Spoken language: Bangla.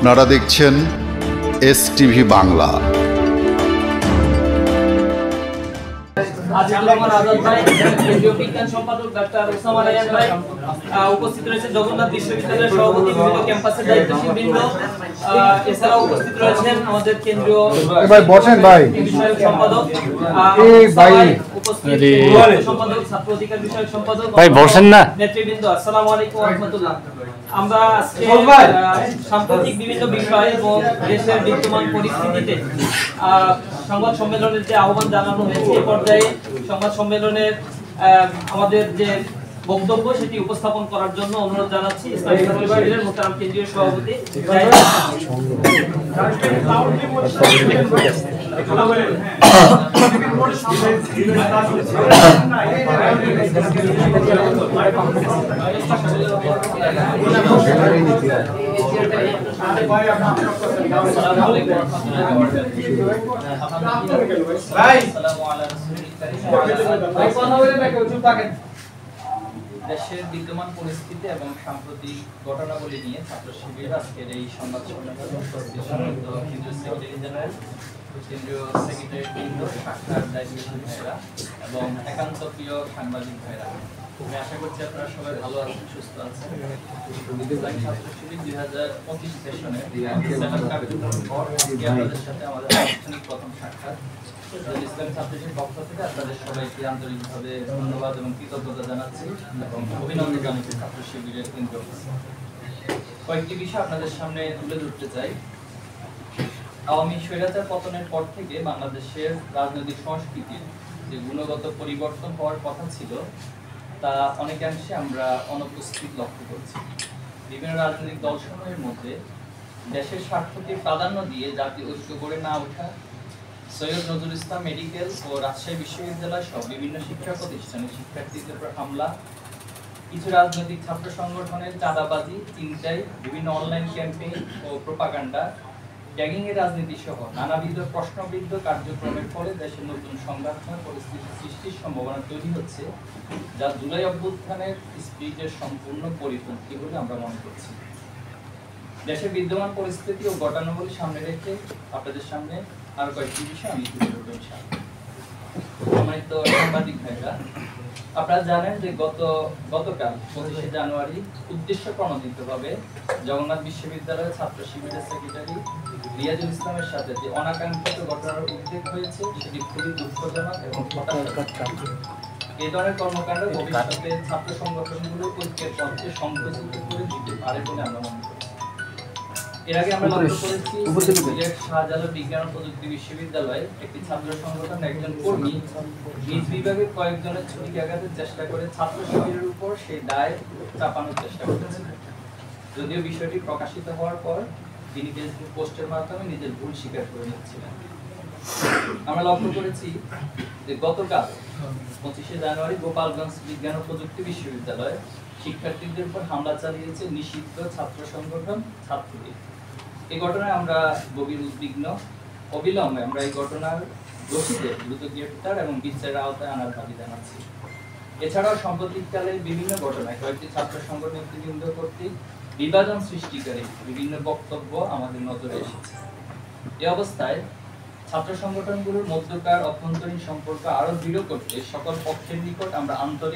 আপনারা দেখছেন এসটিভি বাংলা। উপস্থিত রয়েছে জগন্নাথ বিশ্ববিদ্যালয়ের সভাপতি, বিভিন্ন ক্যাম্পাসের দায়িত্বশীল বৃন্দ, এছাড়াও উপস্থিত রয়েছেন আমাদের কেন্দ্রীয় বিষয়ক সম্পাদক, সম্পাদক, ছাত্র অধিকার বিষয়ক সম্পাদক, নেতৃবৃন্দ। আসসালামু আলাইকুম ওয়া রাহমাতুল্লাহ। আমরা আজকে সাম্প্রতিক বিভিন্ন বিষয় এবং দেশের বিদ্যমান পরিস্থিতিতে সংবাদ সম্মেলনের যে আহ্বান জানানো হয়েছে, এই পর্যায়ে সংবাদ সম্মেলনের আমাদের যে বক্তব্য সেটি উপস্থাপন করার জন্য অনুরোধ জানাচ্ছি ইসলামী ছাত্র শিবিরের মোহতারাম কেন্দ্রীয় সভাপতি দেশের বিদ্যমান পরিস্থিতি এবং সাম্প্রতিক ঘটনাবলী নিয়ে ছাত্র শিবির আজকের এই সংবাদ সম্মেলনে উপস্থিত কেন্দ্রীয় সেক্রেটারি জেনারেল, কেন্দ্রীয় সেক্রেটারি বৃন্দ, শাখার দায়িত্বশীল ভাইরা এবং একান্ত প্রিয় সাংবাদিক ভাইরা, আমি আশা করছি আপনারা সবাই ভালো আছেন, সুস্থ আছেন। ছাত্র শিবির 2025 সেশনে কার্যক্রমের পর আপনাদের সাথে আমাদের আনুষ্ঠানিক প্রথম সাক্ষাৎ। ইসলামী ছাত্রশিবির পক্ষ থেকে আপনাদের সবাইকে আন্তরিকভাবে ধন্যবাদ এবং কৃতজ্ঞতা জানাচ্ছি এবং অভিনন্দন জানাচ্ছি ছাত্র শিবিরের কেন্দ্র। কয়েকটি বিষয় আপনাদের সামনে তুলে ধরতে চাই। আওয়ামী স্বৈরাচার পতনের পর থেকে বাংলাদেশের রাজনৈতিক সংস্কৃতির যে গুণগত পরিবর্তন হওয়ার কথা ছিল তা অনেকাংশে আমরা অনুপস্থিত লক্ষ্য করছি। বিভিন্ন রাজনৈতিক দলসমূহের মধ্যে দেশের স্বার্থকে প্রাধান্য দিয়ে জাতীয় ঐক্য গড়ে না ওঠা, সৈয়দ নজরুল ইসলাম মেডিকেল ও রাজশাহী বিশ্ববিদ্যালয় সহ বিভিন্ন শিক্ষা প্রতিষ্ঠানে শিক্ষার্থীদের উপর হামলা, কিছু রাজনৈতিক ছাত্র সংগঠনের চাঁদাবাজি, চিন্তায়, বিভিন্ন অনলাইন ক্যাম্পেইন ও প্রোপাগান্ডা, ট্যাগিং এর রাজনীতি সহ নানাবিধ প্রশ্নবিদ্ধ কার্যক্রমের ফলে দেশের নতুন সংঘাতময় পরিস্থিতি সৃষ্টির সম্ভাবনা তৈরি হচ্ছে, যা জুলাই অভ্যুত্থানের স্পিরিটের সম্পূর্ণ পরিপন্থী বলে আমরা মনে করছি। দেশের বিদ্যমান পরিস্থিতি ও ঘটনাবলী সামনে রেখে আপনাদের সামনে আরো কয়েকটি বিষয় আমি তুলে ধরবো ইনশাআল্লাহ। সম্মানিত সাংবাদিক ভাইরা, আপনারা জানেন যে গতকাল 25শে জানুয়ারি উদ্দেশ্য প্রণোদিতভাবে জগন্নাথ বিশ্ববিদ্যালয়ের ছাত্র শিবিরের সেক্রেটারি রিয়াজুল ইসলামের সাথে যে অনাকাঙ্ক্ষিত ঘটনার উদ্বেগ হয়েছে সেটি খুবই দুঃখজনক এবং এই ধরনের কর্মকাণ্ড ভবিষ্যতে ছাত্র সংগঠনগুলো ঐক্যের পথে সংকুচিত করে দিতে পারে বলে আমরা মনে করি। এর আগে আমরা লক্ষ্য করেছি সিলেট শাহজালাল বিজ্ঞান ও প্রযুক্তি বিশ্ববিদ্যালয়ে একটি ছাত্র সংগঠন একজন কর্মী নিজ বিভাগের কয়েকজনের ছুটি আঘাতের চেষ্টা করে ছাত্র শিবিরের উপর সেই দায় চাপানোর চেষ্টা করেছেন। যদিও বিষয়টি প্রকাশিত হওয়ার পর তিনি ফেসবুক পোস্টের মাধ্যমে নিজের ভুল স্বীকার করে নিচ্ছিলেন। আমরা লক্ষ্য করেছি যে গতকাল 25শে জানুয়ারি গোপালগঞ্জ বিজ্ঞান ও প্রযুক্তি বিশ্ববিদ্যালয়ে শিক্ষার্থীদের উপর হামলা চালিয়েছে নিষিদ্ধ ছাত্র সংগঠন ছাত্রলীগ। এই ঘটনায় আমরা গভীর উদ্বিগ্ন। অবিলম্বে আমরা এই ঘটনার দোষীদের দ্রুত গ্রেফতার এবং বিচারের আওতায় আনার দাবি জানাচ্ছি। এছাড়াও সাম্প্রতিককালে বিভিন্ন ঘটনায় কয়েকটি ছাত্র সংগঠন নেতৃবৃন্দ কর্তৃক বিভাজন সৃষ্টিকারী বিভিন্ন বক্তব্য আমাদের নজরে এসেছে। এই অবস্থায় ছাত্র সংগঠনগুলোর মধ্যকার অভ্যন্তরীণ সম্পর্ক আরো দৃঢ় করতে সকল পক্ষের নিকট আমরা আন্তরিক